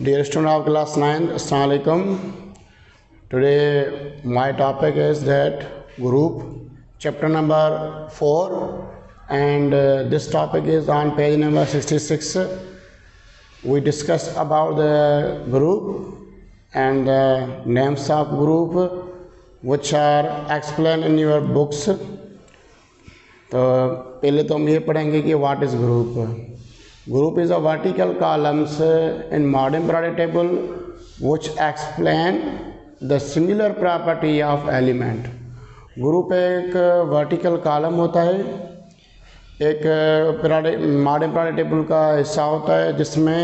Dear student of class 9, Assalamu alaikum. Today my topic is that group chapter number 4 and this topic is on page number 66. We discuss about the group and the names of group which are explained in your books. तो पहले तो हम ये पढ़ेंगे कि what is group. Group is a vertical columns in modern periodic table which explain the similar property of element. Group एक vertical column होता है, एक मॉडर्न पीरियोडिक टेबल का हिस्सा होता है जिसमें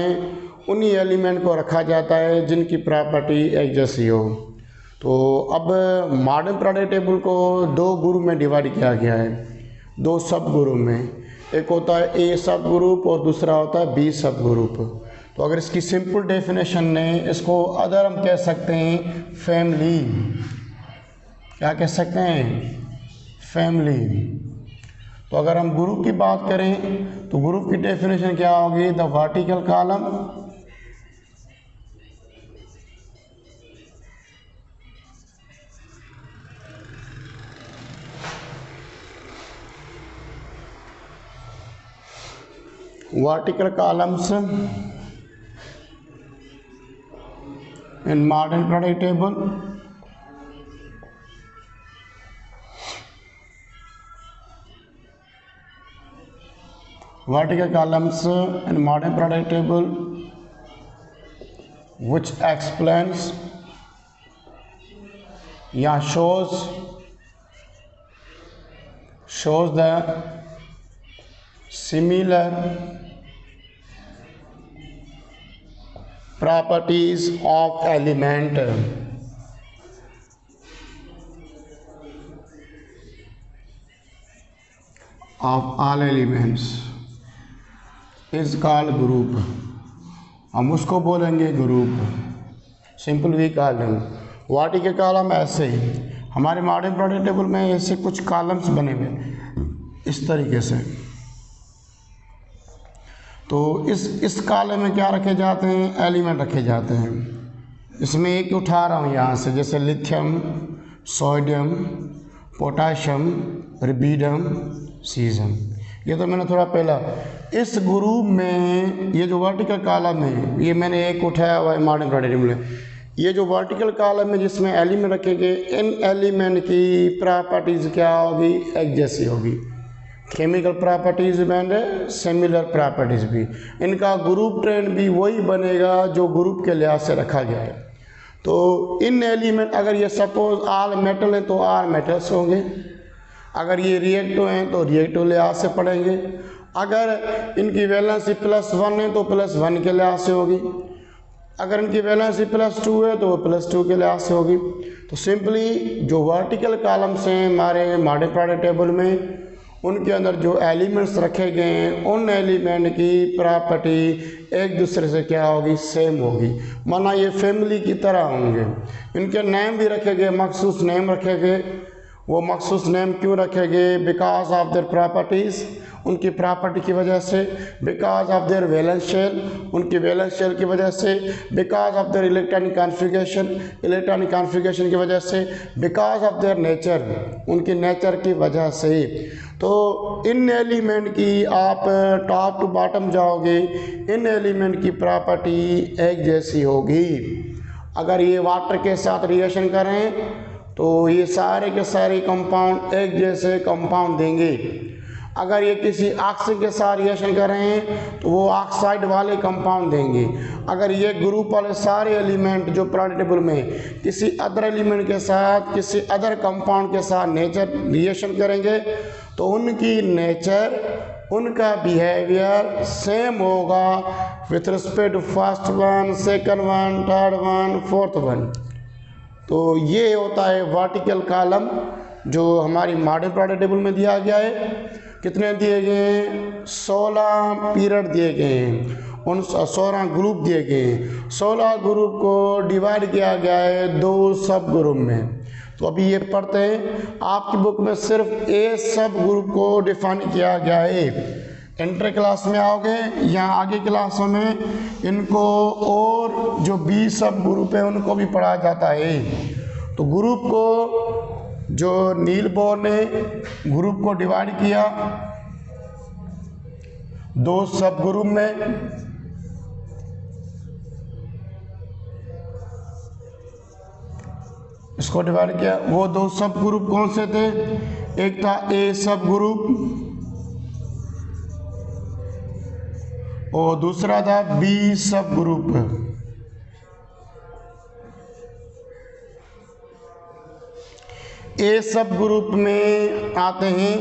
उन्हीं एलिमेंट को रखा जाता है जिनकी प्रॉपर्टी एक जैसी हो. तो अब मॉडर्न पीरियोडिक टेबल को दो ग्रुप में डिवाइड किया गया है, दो सब ग्रुप में. एक होता है ए सब ग्रुप और दूसरा होता है बी सब ग्रुप. तो अगर इसकी सिंपल डेफिनेशन ने इसको अदर हम कह सकते हैं फैमिली. क्या कह सकते हैं? फैमिली. तो अगर हम ग्रुप की बात करें तो ग्रुप की डेफिनेशन क्या होगी? The vertical column vertical columns in modern periodic table which explains या shows the similar properties of element of all elements is called group. हम उसको बोलेंगे group. Simple we column. Vertical column ऐसे हमारे modern periodic table में ऐसे कुछ columns बने हुए इस तरीके से. तो इस कॉलम में क्या रखे जाते हैं? एलिमेंट रखे जाते हैं. इसमें एक उठा रहा हूँ यहाँ से, जैसे lithium, sodium, potassium, rubidium, caesium. ये तो मैंने थोड़ा पहला. इस ग्रुप में ये जो वर्टिकल कॉलम है ये मैंने एक उठाया हुआ है मॉडर्न पीरियोडिक टेबल में. ये जो वर्टिकल कॉलम है जिसमें एलिमेंट रखेंगे, इन एलिमेंट की प्रॉपर्टीज़ क्या होगी? एक जैसी होगी. Chemical properties and similar properties भी. इनका ग्रुप ट्रेंड भी वही बनेगा जो ग्रुप के लिहाज से रखा गया है. तो इन एलिमेंट अगर ये सपोज आल मेटल है तो आल मेटल्स होंगे, अगर ये रिएक्टिव हैं तो रिएक्टिव लिहाज से पढ़ेंगे, अगर इनकी वैलेंसी +1 है तो +1 के लिहाज से होगी, अगर इनकी वैलेंसी +2 है तो वो +2 के लिहाज से होगी. तो सिंपली जो वर्टिकल कॉलम्स हैं हमारे मॉडर्न पीरियोडिक टेबल में उनके अंदर जो एलिमेंट्स रखे गए हैं उन एलिमेंट की प्रॉपर्टी एक दूसरे से क्या होगी? सेम होगी. माना ये फैमिली की तरह होंगे. इनके नेम भी रखे गए, मखसूस नेम रखे गए. वो मखसूस नेम क्यों रखे गए? बिकॉज ऑफ देयर प्रॉपर्टीज़, उनकी प्रॉपर्टी की वजह से. Because of their valence shell, उनकी वैलेंस शेल की वजह से. Because of their electronic configuration, electronic configuration की वजह से. बिकॉज ऑफ देयर नेचर, उनकी नेचर की वजह से. तो इन एलिमेंट की आप टॉप टू बॉटम जाओगे, इन एलिमेंट की प्रॉपर्टी एक जैसी होगी. अगर ये वाटर के साथ रिएक्शन करें तो ये सारे के सारे कंपाउंड एक जैसे कंपाउंड देंगे. अगर ये किसी ऑक्सीजन के साथ रिएक्शन करें तो वो ऑक्साइड वाले कंपाउंड देंगे. अगर ये ग्रुप वाले सारे एलिमेंट जो पीरियोडिक टेबल में किसी अदर एलिमेंट के साथ, किसी अदर कंपाउंड के साथ नेचर रिएक्शन करेंगे तो उनकी नेचर, उनका बिहेवियर सेम होगा with respect to first one, second one, third one, fourth one. तो ये होता है वर्टिकल कॉलम जो हमारी मॉडर्न पीरियोडिक टेबल में दिया गया है. कितने दिए गए हैं? 16 पीरियड दिए गए हैं, उन 16 ग्रुप दिए गए हैं. 16 ग्रुप को डिवाइड किया गया है दो सब ग्रुप में. तो अभी ये पढ़ते हैं. आपकी बुक में सिर्फ ए सब ग्रुप को डिफाइन किया गया है इंटर क्लास में आओगे या आगे क्लासों में इनको और जो 20 सब ग्रुप है उनको भी पढ़ाया जाता है। तो ग्रुप को जो नील बोर ने ग्रुप को डिवाइड किया 2 सब ग्रुप में। इसको डिवाइड किया, वो 2 सब ग्रुप कौन से थे? एक था ए सब ग्रुप और दूसरा था बी सब ग्रुप। ए सब ग्रुप में आते हैं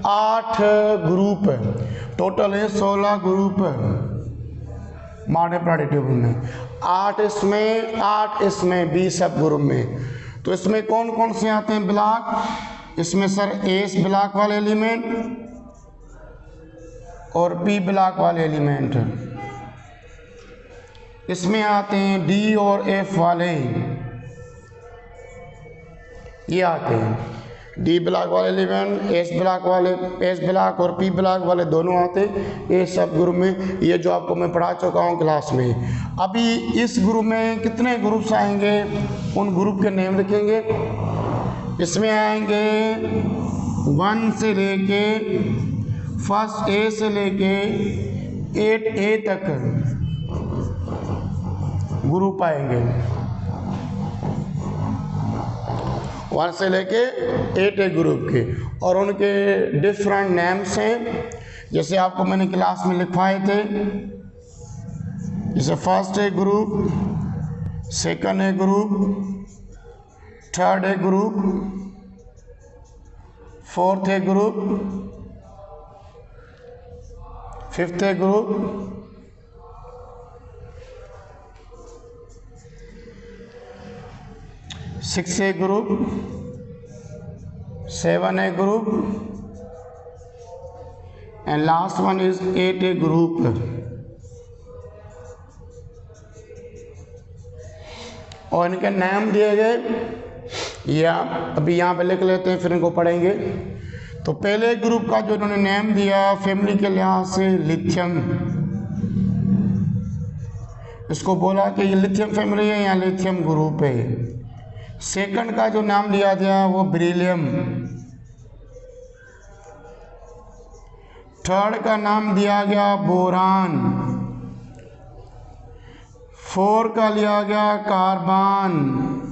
8 ग्रुप, टोटल है 16 ग्रुप मॉडर्न पॉलिटी टेबल में। 8 इसमें 8 इसमें बी सब ग्रुप में। तो इसमें कौन कौन से आते हैं ब्लॉक? इसमें सर एस ब्लॉक वाले एलिमेंट और पी ब्लॉक वाले एलिमेंट। इसमें आते हैं डी और एफ वाले, ये आते हैं डी ब्लॉक वाले एलिमेंट, एस ब्लॉक और पी ब्लॉक वाले दोनों आते हैं ए सब ग्रुप में। ये जो आपको मैं पढ़ा चुका हूँ क्लास में। अभी इस ग्रुप में कितने ग्रुप्स आएंगे उन ग्रुप के नेम लिखेंगे। इसमें आएंगे 1 से लेके फर्स्ट ए से लेके 8A तक ग्रुप आएंगे, 1 से लेके 8A ग्रुप के, और उनके डिफरेंट नेम्स हैं जैसे आपको मैंने क्लास में लिखवाए थे। जैसे first A group, second A group, third A group, fourth A group, fifth A group, six A group, 7A group, and last one is 8A group। और इनके नाम दिए गए या अभी यहाँ पे लिख लेते हैं, फिर इनको पढ़ेंगे। तो पहले ग्रुप का जो इन्होंने नाम दिया फैमिली के लिहाज से लिथियम, इसको बोला कि ये लिथियम फैमिली है या लिथियम ग्रुप है। सेकंड का जो नाम दिया गया वो बेरिलियम। थर्ड का नाम दिया गया बोरान। फोर्थ का लिया गया कार्बन।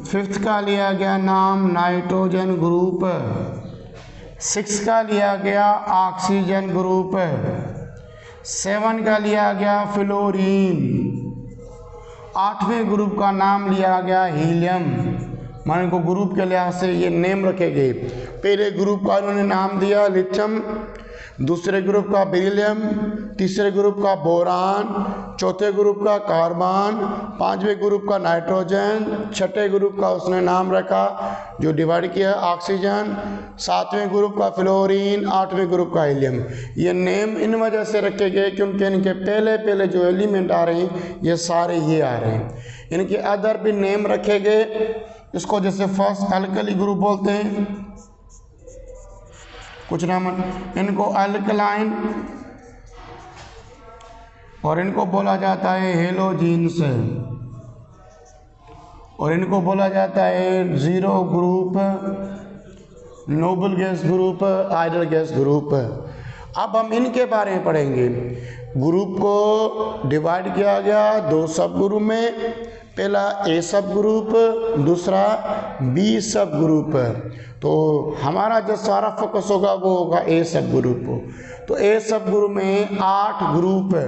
फिफ्थ का लिया गया नाम नाइट्रोजन ग्रुप। सिक्स का लिया गया ऑक्सीजन ग्रुप। 7 का लिया गया फ्लोरीन। 8वें ग्रुप का नाम लिया गया हीलियम। मान को ग्रुप के लिहाज से ये नेम रखे गए। पहले ग्रुप का उन्होंने नाम दिया लिथियम, दूसरे ग्रुप का बेरिलियम, तीसरे ग्रुप का बोरान, चौथे ग्रुप का कार्बन, 5वें ग्रुप का नाइट्रोजन, छठे ग्रुप का उसने नाम रखा जो डिवाइड किया ऑक्सीजन, 7वें ग्रुप का फ्लोरीन, 8वें ग्रुप का हीलियम। ये नेम इन वजह से रखे गए क्योंकि इनके पहले पहले जो एलिमेंट आ रहे हैं ये सारे ये आ रहे हैं। इनके अदर भी नेम रखे गए। इसको जैसे फर्स्ट अल्कली ग्रुप बोलते हैं, कुछ नाम इनको अल्कलाइन, और इनको बोला जाता है हेलोजीन्स, और इनको बोला जाता है zero group, noble gas group, idol gas group. अब हम इनके बारे में पढ़ेंगे। ग्रुप को डिवाइड किया गया 2 सब ग्रुप में, पहला ए सब ग्रुप, दूसरा बी सब ग्रुप। तो हमारा जो सारा फोकस होगा वो होगा ए सब ग्रुप। तो ए सब ग्रुप में 8 ग्रुप है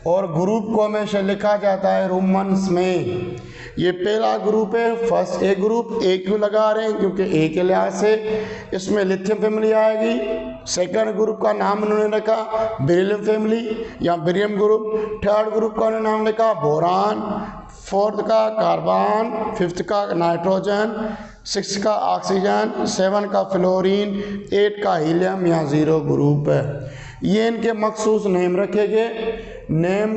और ग्रुप को हमेशा लिखा जाता है रोमन्स में। ये पहला ग्रुप है फर्स्ट ए ग्रुप। ए क्यों लगा रहे हैं? क्योंकि ए के लिहाज से इसमें लिथियम फैमिली आएगी। सेकंड ग्रुप का नाम उन्होंने रखा बेरिलियम फैमिली या बेरियम ग्रुप। थर्ड ग्रुप का उन्होंने नाम लिखा बोरान, फोर्थ का कार्बन, फिफ्थ का नाइट्रोजन, 6 का ऑक्सीजन, 7 का फ्लोरीन, 8 का हीलियम या जीरो ग्रुप है। ये इनके मखसूस नेम रखे गए। नेम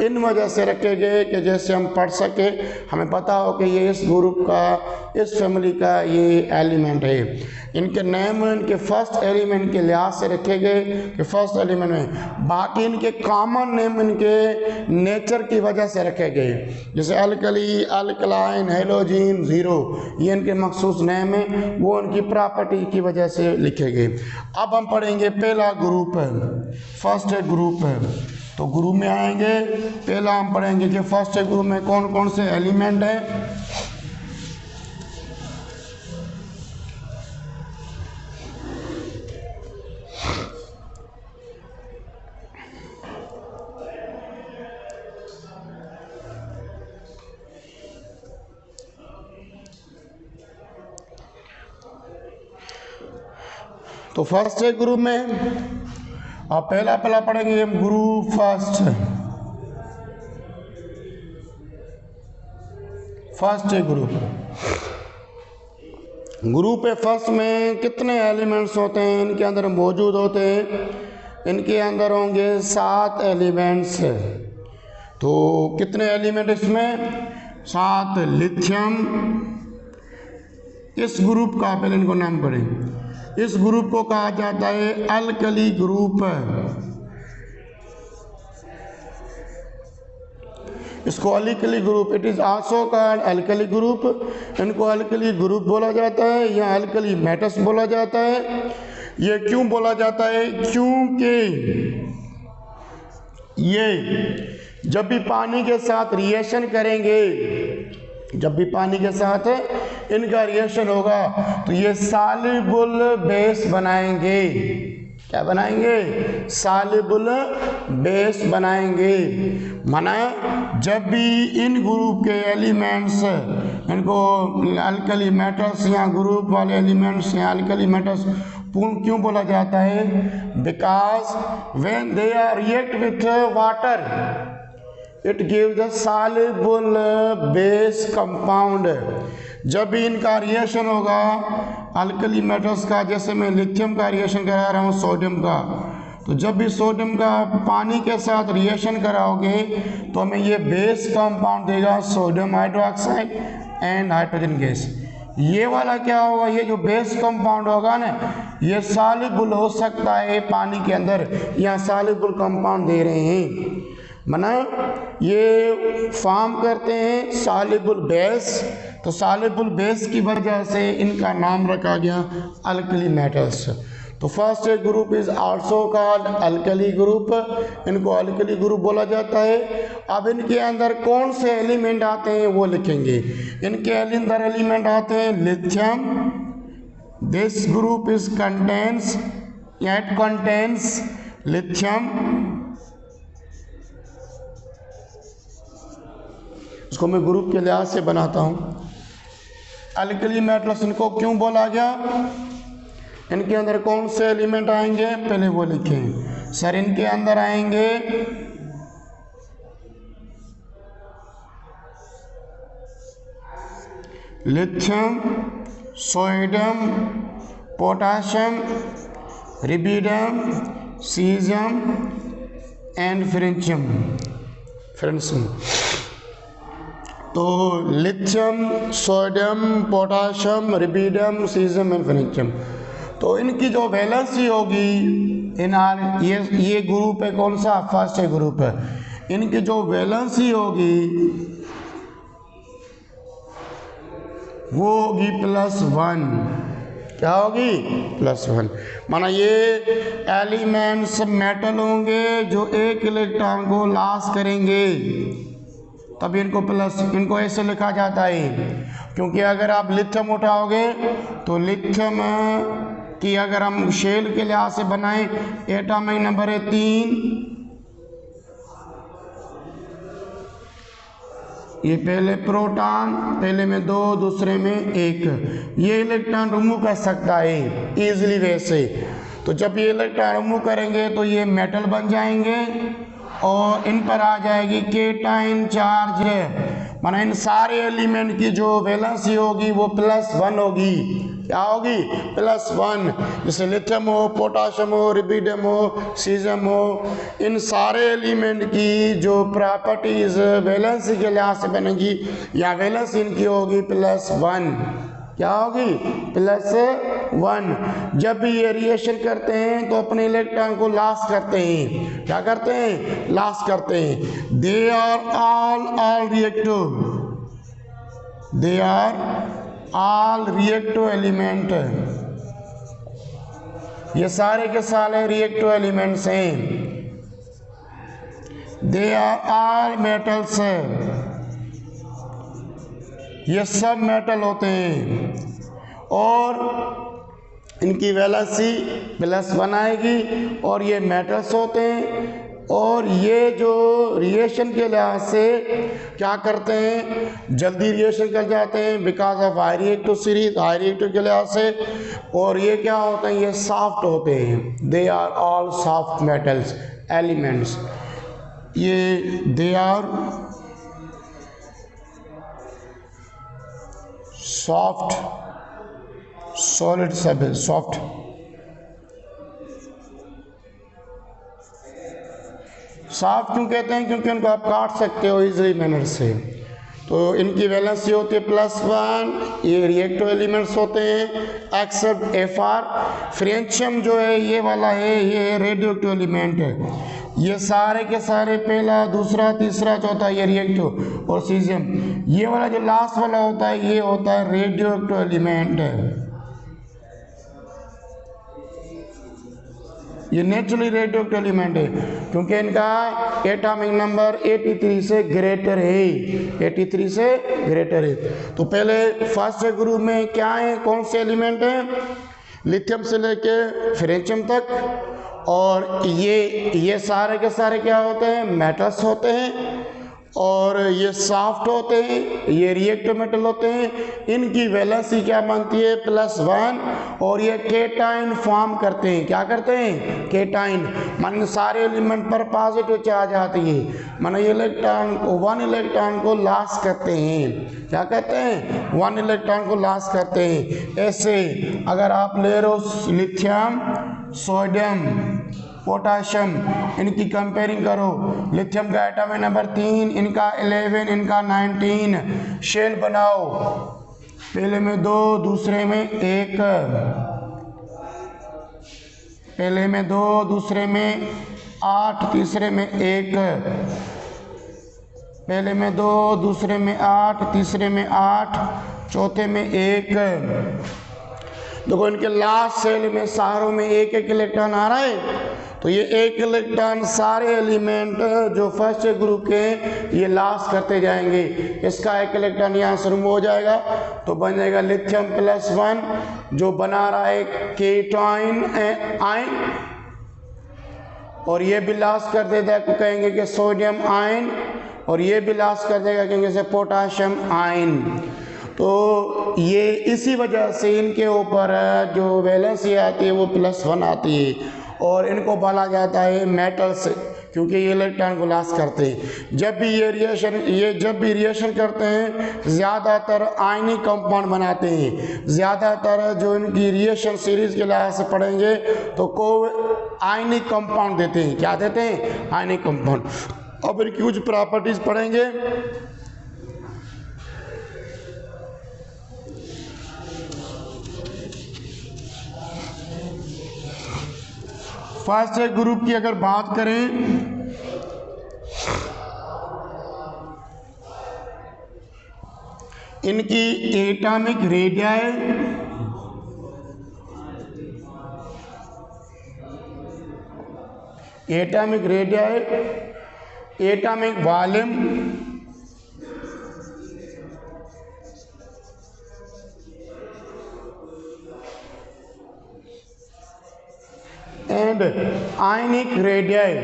इन वजह से रखे गए कि जैसे हम पढ़ सके, हमें पता हो कि ये इस ग्रुप का, इस फैमिली का ये एलिमेंट है। इनके नेम इनके फर्स्ट एलिमेंट के लिहाज से रखे गए कि फर्स्ट एलिमेंट में। बाकी इनके कॉमन नेम इनके नेचर की वजह से रखे गए, जैसे अल्कली, अल्कलाइन, हेलोजीन, ज़ीरो, ये इनके मखसूस नेम है, वो उनकी प्रॉपर्टी की वजह से लिखे गए। अब हम पढ़ेंगे पहला ग्रुप है, फर्स्ट ग्रुप है। तो ग्रुप में आएंगे, पहला हम पढ़ेंगे कि फर्स्ट ग्रुप में कौन कौन से एलिमेंट हैं। तो फर्स्ट ग्रुप में आप पहला पढ़ेंगे group first group. Group first में कितने एलिमेंट्स होते हैं इनके अंदर मौजूद होते हैं? इनके अंदर होंगे 7 एलिमेंट्स। तो कितने एलिमेंट इसमें? 7। लिथियम, इस ग्रुप का पहले इनको नाम पढ़ें। इस ग्रुप को कहा जाता है अल्कली ग्रुप। इसको alkali group, it is also called alkali group. इनको अल्कली ग्रुप बोला जाता है या अल्कली मेटल्स बोला जाता है। ये क्यों बोला जाता है? क्योंकि ये जब भी पानी के साथ रिएक्शन करेंगे, जब भी पानी के साथ इनका रिएक्शन होगा तो ये सॉल्युबल बेस बनाएंगे। क्या बनाएंगे? सॉल्युबल बेस बनाएंगे। माना जब भी इन ग्रुप के एलिमेंट्स, इनको अल्कली मेटल्स या ग्रुप वाले एलिमेंट्स या अल्कली मेटल्स क्यों बोला जाता है? Because when they are react with water it gives the soluble base compound. जब भी इनका रिएक्शन होगा अल्कली मेटल्स का, जैसे मैं लिथियम का रिएक्शन करा रहा हूँ सोडियम का, तो जब भी सोडियम का पानी के साथ रिएक्शन कराओगे तो हमें ये बेस कंपाउंड देगा, sodium hydroxide and hydrogen gas. ये वाला क्या होगा? ये जो बेस कंपाउंड होगा ना, ये सॉल्युबल हो सकता है पानी के अंदर, या सॉल्युबल कंपाउंड दे रहे हैं, माना ये फॉर्म करते हैं सॉल्युबल बेस। तो सॉल्युबल बेस की वजह से इनका नाम रखा गया अल्कली मेटल्स। तो first group is also called alkali group. इनको अल्कली ग्रुप बोला जाता है। अब इनके अंदर कौन से एलिमेंट आते हैं वो लिखेंगे। इनके अंदर एलिमेंट आते हैं lithium. This group is contains, it contains lithium. इसको मैं ग्रुप के लिहाज से बनाता हूँ। अल्कली मेटल्स इनको क्यों बोला गया? इनके अंदर कौन से एलिमेंट आएंगे पहले वो लिखें। सर इनके अंदर आएंगे lithium, sodium, potassium, rubidium, caesium and francium. तो lithium, sodium, potassium, rubidium, caesium and francium. तो इनकी जो वैलेंसी होगी ये ग्रुप है कौन सा? फर्स्ट ग्रुप है। इनकी जो वैलेंसी होगी वो होगी +1। क्या होगी? +1। माना ये एलिमेंट्स मेटल होंगे जो एक इलेक्ट्रॉन को लॉस करेंगे, तब इनको ऐसे लिखा जाता है। क्योंकि अगर आप लिथियम उठाओगे तो लिथियम की अगर हम शेल के लिहाज से बनाएं, एटॉमिक नंबर है 3। ये पहले प्रोटॉन, पहले में 2, दूसरे में 1। ये इलेक्ट्रॉन रिमूव कर सकता है इजीली वैसे। तो जब ये इलेक्ट्रॉन रिमूव करेंगे तो ये मेटल बन जाएंगे और इन पर आ जाएगी केटाइन चार्ज माना इन सारे एलिमेंट की जो वैलेंसी होगी वो +1 होगी। क्या होगी? +1। जैसे लिथियम हो, पोटाशियम हो, रुबिडियम हो, सीजियम हो, इन सारे एलिमेंट की जो प्रॉपर्टीज वैलेंसी के लिहाज से बनेगी या वैलेंसी इनकी होगी +1। क्या होगी? +1। जब भी ये रिएक्शन करते हैं तो अपने इलेक्ट्रॉन को लॉस करते हैं। क्या करते हैं? लॉस करते हैं। They are all reactive, they are all reactive element, ये सारे के सारे रिएक्टिव एलिमेंट्स हैं। दे आर ऑल मेटल्स, ये सब मेटल होते हैं और इनकी वैलेंसी +1 आएगी और ये मेटल्स होते हैं। और ये जो रिएक्शन के लिहाज से क्या करते हैं? जल्दी रिएक्शन कर जाते हैं because of high reactive series, high reactive के लिहाज से। और ये क्या होते हैं? ये सॉफ्ट होते हैं। They are all soft metals elements. ये दे आर सॉफ्ट सॉलिड सब है, सॉफ्ट। सॉफ्ट क्यों कहते हैं? क्योंकि उनको आप काट सकते हो इजीली मैनर से। तो इनकी वैलेंसी होती है +1। ये रिएक्टिव एलिमेंट्स होते हैं एक्सेप्ट Fr। फ्रेंशियम जो है ये वाला है, ये रेडियोएक्टिव एलिमेंट है। ये सारे के सारे पहला, दूसरा, तीसरा, चौथा ये रिएक्टिव। और सीजियम ये वाला जो लास्ट वाला होता है ये होता है रेडियोएक्टिव एलिमेंट है। ये नेचुरली रेडियोएक्टिव एलिमेंट है क्योंकि इनका एटॉमिक नंबर 83 से ग्रेटर है, 83 से ग्रेटर है। तो पहले फर्स्ट ग्रुप में क्या है? कौन से एलिमेंट हैं? लिथियम से लेके फ्रेंशियम तक। और ये सारे के सारे क्या होते हैं? मेटल्स होते हैं। और ये सॉफ्ट होते हैं, ये रिएक्टिव मेटल होते हैं। इनकी वैलेंसी क्या बनती है? +1। और ये केटाइन फॉर्म करते हैं। क्या करते हैं? केटाइन। मान सारे एलिमेंट पर पॉजिटिव चार्ज आती है, मान ये इलेक्ट्रॉन को 1 इलेक्ट्रॉन को लॉस करते हैं। क्या कहते हैं? 1 इलेक्ट्रॉन को लॉस करते हैं। ऐसे अगर आप ले रहे हो लिथियम, सोडियम, पोटाशियम, इनकी कंपेयरिंग करो। लिथियम का एटॉमिक नंबर 3, इनका 11, इनका 19। शेल बनाओ, पहले में 2, दूसरे में 1, पहले में 2, दूसरे में 8, तीसरे में 1, पहले में 2, दूसरे में 8, तीसरे में 8, चौथे में 1। देखो इनके लास्ट सेल में सारों में 1-1 इलेक्ट्रॉन आ रहा है। तो ये 1 इलेक्ट्रॉन सारे एलिमेंट जो फर्स्ट ग्रुप के हैं ये लॉस करते जाएंगे। इसका 1 इलेक्ट्रॉन यहाँ से रिमूव हो जाएगा तो बन जाएगा लिथियम +1 जो बना रहा है केटाइन आयन। और ये भी लॉस कर देता है, कहेंगे कि सोडियम आयन। और ये भी लॉस कर देगा, कहेंगे से पोटाशियम आयन। तो ये इसी वजह से इनके ऊपर जो वैलेंसी आती है वो +1 आती है। और इनको बोला जाता है मेटल्स क्योंकि ये इलेक्ट्रॉन को लॉस करते हैं। जब भी रिएक्शन करते हैं ज़्यादातर आयनिक कंपाउंड बनाते हैं। ज़्यादातर जो इनकी रिएक्शन सीरीज के लिहाज से पढ़ेंगे तो को आयनिक कंपाउंड देते हैं। क्या देते हैं? Ionic compound. अब इनकी कुछ प्रॉपर्टीज पढ़ेंगे। फर्स्ट ग्रुप की अगर बात करें इनकी atomic radii atomic volume and ionic radii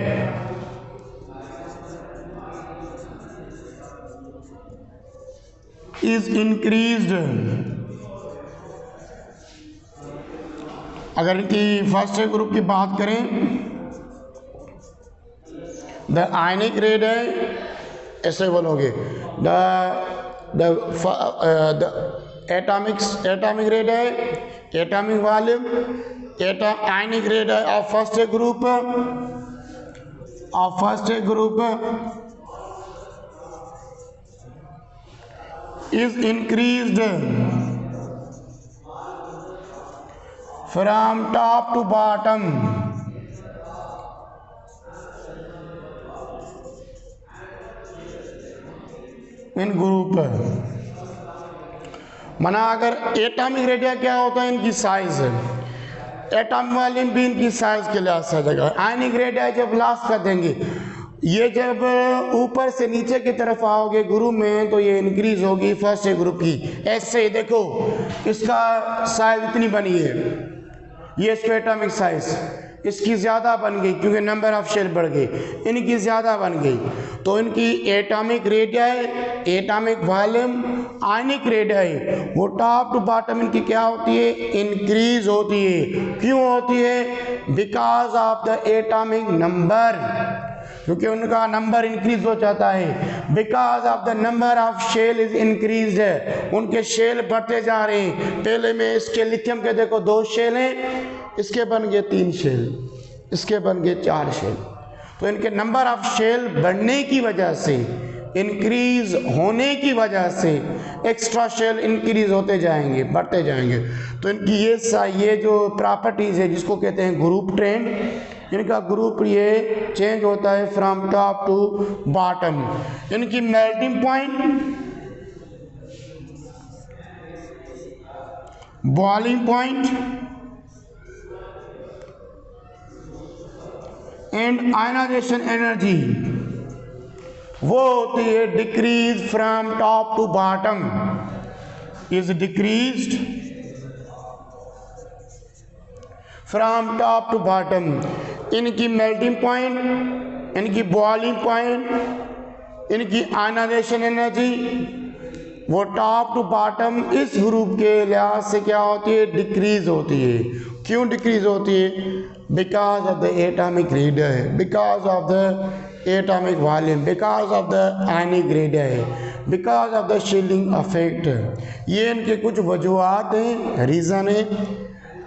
is increased। अगर इनकी फर्स्ट ग्रुप की बात करें द आयनिक रेडियाई ऐसे बोलोगे the atomic radius, atomic volume, ionic radius of first group is increased from top to bottom in group। मना अगर atomic radius क्या होता है, इनकी साइज, एटॉमिक वॉल्यूम भी इनकी साइज के लिहाज से जगह, आयनिक रेडियस जब लास्ट कर देंगे, ये जब ऊपर से नीचे की तरफ आओगे ग्रुप में तो ये इंक्रीज होगी फर्स्ट ग्रुप की। ऐसे देखो इसका साइज इतनी बनी है, ये इसका एटॉमिक साइज, इसकी ज़्यादा बन गई क्योंकि नंबर ऑफ शेल बढ़ गए, इनकी ज़्यादा बन गई, तो इनकी atomic radius, atomic volume, ionic radius वो टॉप टू बॉटम इनकी क्या होती है, इंक्रीज होती है। क्यों होती है? Because of the atomic number, क्योंकि उनका नंबर इंक्रीज हो जाता है। Because of the number of shell is increase, उनके शेल बढ़ते जा रहे हैं। पहले में इसके लिथियम के देखो 2 शेल हैं, इसके बन गए 3 शेल, इसके बन गए 4 शेल। तो इनके नंबर ऑफ शेल बढ़ने की वजह से, इंक्रीज होने की वजह से एक्स्ट्रा शेल इंक्रीज होते जाएंगे, बढ़ते जाएंगे। तो इनकी ये जो प्रॉपर्टीज है जिसको कहते हैं ग्रुप ट्रेंड, इनका ग्रुप ये चेंज होता है फ्रॉम टॉप टू बॉटम। इनकी melting point, boiling point and ionisation energy वो होती है decrease from top to bottom, is decreased from top to bottom. इनकी मेल्टिंग पॉइंट, इनकी बॉइलिंग पॉइंट, इनकी आयनाइजेशन एनर्जी वो टॉप टू बॉटम इस group के लिहाज से क्या होती है, डिक्रीज होती है। क्यों डिक्रीज होती है? Because of the atomic radius, because of the atomic volume, because of the ionic radius, because of the shielding effect. ये इनके कुछ वजूहत हैं, रीज़न है।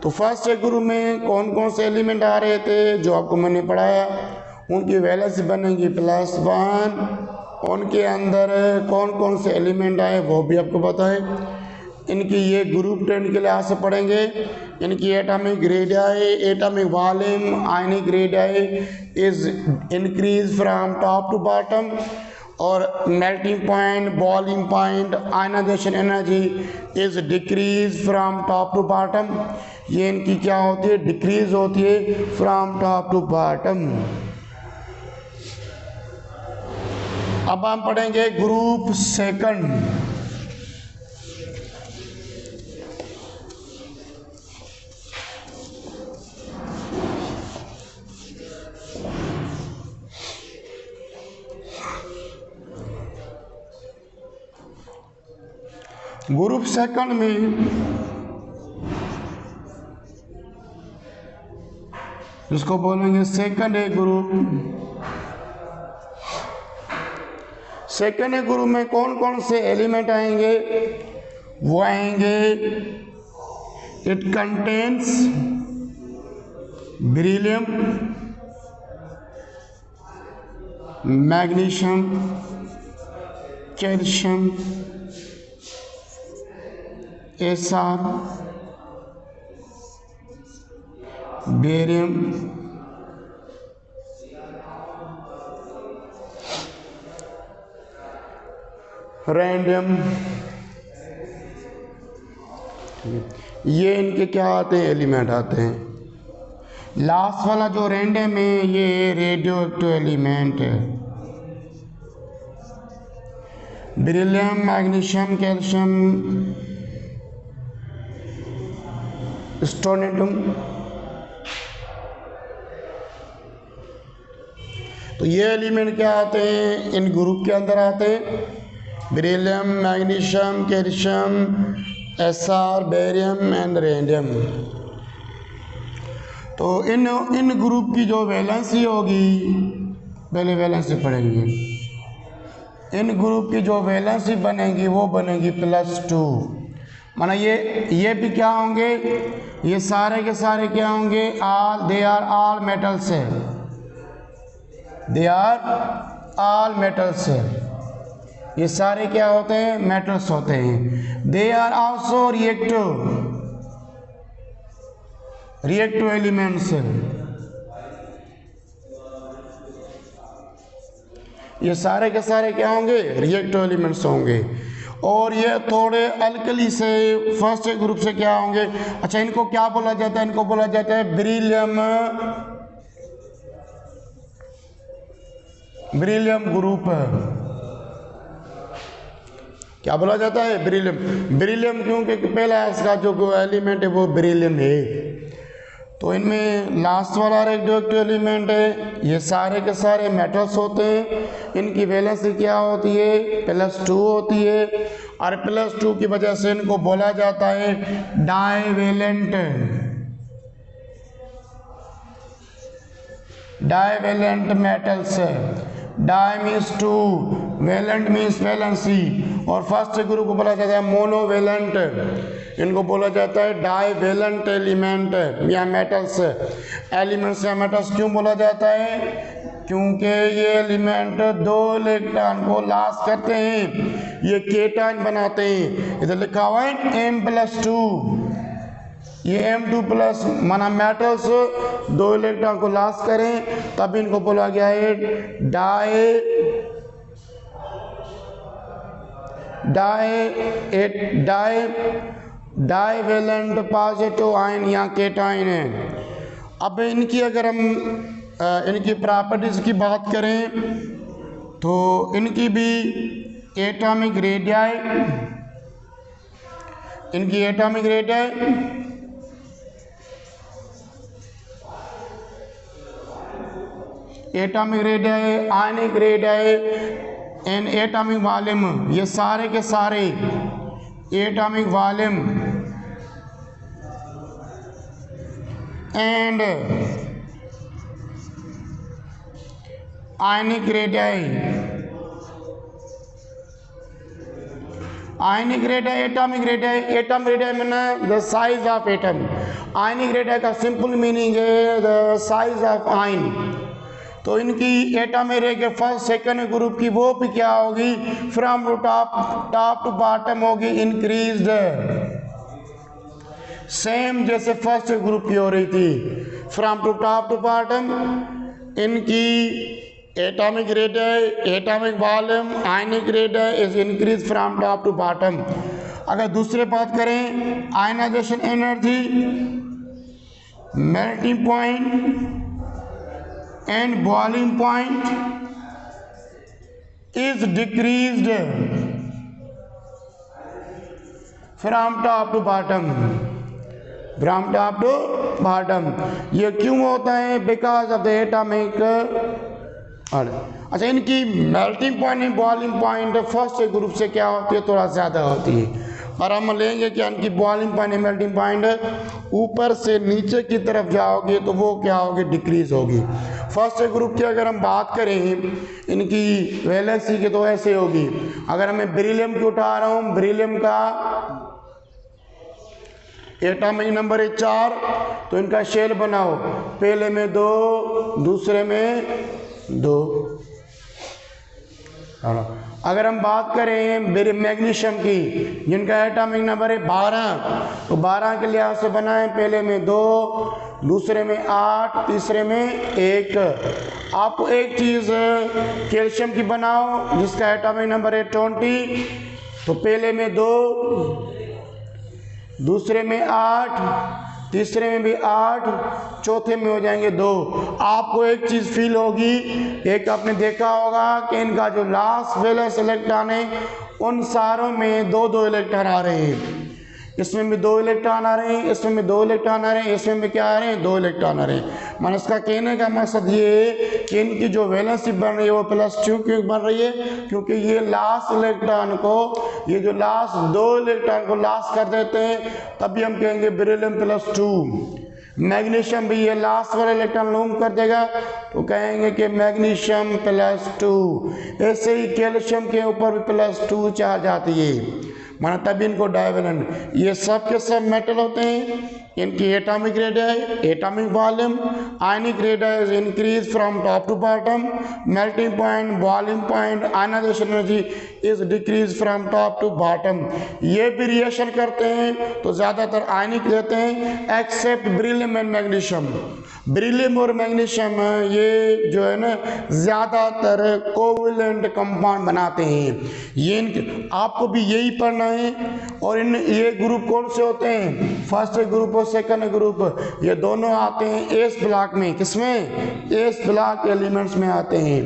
तो फर्स्ट ग्रुप में कौन कौन से एलिमेंट आ रहे थे जो आपको मैंने पढ़ाया, उनकी वैलेंस बनेगी +1। उनके अंदर कौन कौन से एलिमेंट आए वो भी आपको पता है। इनकी ये ग्रुप ट्रेंड के लिहाज से पढ़ेंगे। इनकी atomic radius, atomic volume, ionic radius is increase from top to bottom, और melting point, boiling point, ionisation energy is decrease from top to bottom. ये इनकी क्या होती है, डिक्रीज होती है फ्रॉम टॉप टू बॉटम। अब हम पढ़ेंगे ग्रुप सेकंड। ग्रुप सेकंड में इसको बोलेंगे second A group. Second A group में कौन कौन से एलिमेंट आएंगे? वो आएंगे, it contains beryllium, magnesium, calcium, SR, barium, radium. ये इनके क्या आते हैं, एलिमेंट आते हैं। लास्ट वाला जो रैंडम है ये रेडियो एक्टिव एलिमेंट है। Beryllium, magnesium, calcium, strontium. तो ये एलिमेंट क्या आते हैं, इन ग्रुप के अंदर आते हैं। Beryllium, magnesium, calcium, SR, barium and radium. तो इन ग्रुप की जो वैलेंसी होगी, पहले वैलेंसी पढ़ेंगे। इन ग्रुप की जो वैलेंसी बनेगी वो बनेगी +2। माना ये भी क्या होंगे, ये सारे के सारे क्या होंगे, दे आर ऑल मेटल्स है, दे आर ऑल मेटल्स है, ये सारे क्या होते हैं, मेटल्स होते हैं। They are also reactive elements, ये सारे के सारे क्या होंगे, रिएक्टिव एलिमेंट्स होंगे। और ये थोड़े अल्कली से फर्स्ट ग्रुप से क्या होंगे, अच्छा इनको क्या बोला जाता है, इनको बोला जाता है बेरिलियम ग्रुप। क्या बोला जाता है, बेरिलियम क्योंकि पहला इसका जो एलिमेंट है वो बेरिलियम है। तो इनमें लास्ट वाला रेडियोएक्टिव एलिमेंट है, ये सारे के सारे मेटल्स होते हैं, इनकी वैलेंसी क्या होती है, +2 होती है। और +2 की वजह से इनको बोला जाता है divalent metals. Di means 2, valent means valency, और फर्स्ट ग्रुप को बोला जाता है मोनोवेलेंट, इनको बोला जाता है डाइवेलेंट एलिमेंट या मेटल्स। एलिमेंट्स या मेटल्स क्यों बोला जाता है, क्योंकि ये एलिमेंट 2 इलेक्ट्रॉन को लॉस करते हैं, ये केटायन बनाते हैं। इधर लिखा हुआ है M+2, ये M2+ माना मेटल्स 2 इलेक्ट्रॉन को लॉस करें, तब इनको बोला गया है डाइवेलेंट पॉजिटिव आयन या केटायन है। अब इनकी अगर हम इनकी प्रॉपर्टीज की बात करें तो इनकी भी एटॉमिक रेडियाई, इनकी atomic radii ionic radii and atomic volume, ये सारे के सारे atomic volume and ionic radii, atomic radii मैंने the size of atom, ionic radii का सिंपल मीनिंग है द साइज ऑफ आयन। तो इनकी एटॉमिक रे के फर्स्ट सेकंड ग्रुप की वो भी क्या होगी, फ्रॉम टॉप टू बॉटम होगी इंक्रीज्ड, सेम जैसे फर्स्ट ग्रुप की हो रही थी, from to top to bottom. इनकी atomic radii, atomic volume, ionic radii is increase from top to bottom. अगर दूसरे बात करें ionisation energy, melting point and boiling point is decreased from top to bottom, ये क्यों होता है, बिकॉज ऑफ द एटॉमिक। अच्छा इनकी melting point and boiling point first group से क्या होती है, थोड़ा ज़्यादा होती है, और हम लेंगे कि इनकी बॉइलिंग पॉइंट मेल्टिंग पॉइंट ऊपर से नीचे की तरफ जाओगे तो वो क्या होगी, डिक्रीज होगी। फर्स्ट ग्रुप की अगर हम बात करें इनकी वैलेंसी की तो ऐसे होगी, अगर मैं बेरिलियम की उठा रहा हूँ, बेरिलियम का एटॉमिक नंबर है 4, तो इनका शेल बनाओ, पहले में 2, दूसरे में 2। अगर हम बात करें मैग्नीशियम की जिनका एटॉमिक नंबर है 12, तो 12 के लिहाज से बनाए, पहले में 2, दूसरे में 8, तीसरे में 1। आपको एक चीज़ कैल्शियम की बनाओ जिसका एटॉमिक नंबर है 20, तो पहले में 2, दूसरे में 8, तीसरे में भी 8, चौथे में हो जाएंगे 2। आपको एक चीज़ फील होगी, एक आपने देखा होगा कि इनका जो लास्ट वैलेंस इलेक्ट्रॉन है उन सारों में 2-2 इलेक्ट्रॉन आ रहे हैं, इसमें भी 2 इलेक्ट्रॉन आ रहे हैं, इसमें भी 2 इलेक्ट्रॉन आ रहे हैं, इसमें भी क्या आ रहे हैं, 2 इलेक्ट्रॉन आ रहे हैं। मैंने इसका कहने का मकसद ये है कि इनकी जो वैलेंसी बन रही है वो +2 क्यों बन रही है, क्योंकि ये लास्ट इलेक्ट्रॉन को, ये जो लास्ट 2 इलेक्ट्रॉन को लॉस कर देते हैं, तभी हम कहेंगे बेरिलियम +2। मैग्नीशियम भी ये लास्ट वाला इलेक्ट्रॉन लूम कर देगा तो कहेंगे कि मैग्नीशियम +2। ऐसे ही कैल्शियम के ऊपर भी +2 चार्ज आती है, माना तभी इनको डाइवेलेंट। ये सब के सब मेटल होते हैं, इनकी atomic radius, atomic volume, ionic radius increase from top to bottom, melting point, boiling point, ionisation energy is decrease from top to bottom. ये भी रिएक्शन करते हैं तो ज़्यादातर आयनिक देते हैं except beryllium and magnesium. Beryllium और मैग्नीशियम ये जो है ना ज़्यादातर कोवेलेंट कंपाउंड बनाते हैं। ये आपको भी यही पढ़ना है। और इन ये ग्रुप कौन से होते हैं, फर्स्ट ग्रुप और सेकंड ग्रुप, ये दोनों आते हैं एस ब्लॉक में। किसमें? एस ब्लॉक एलिमेंट्स में आते हैं।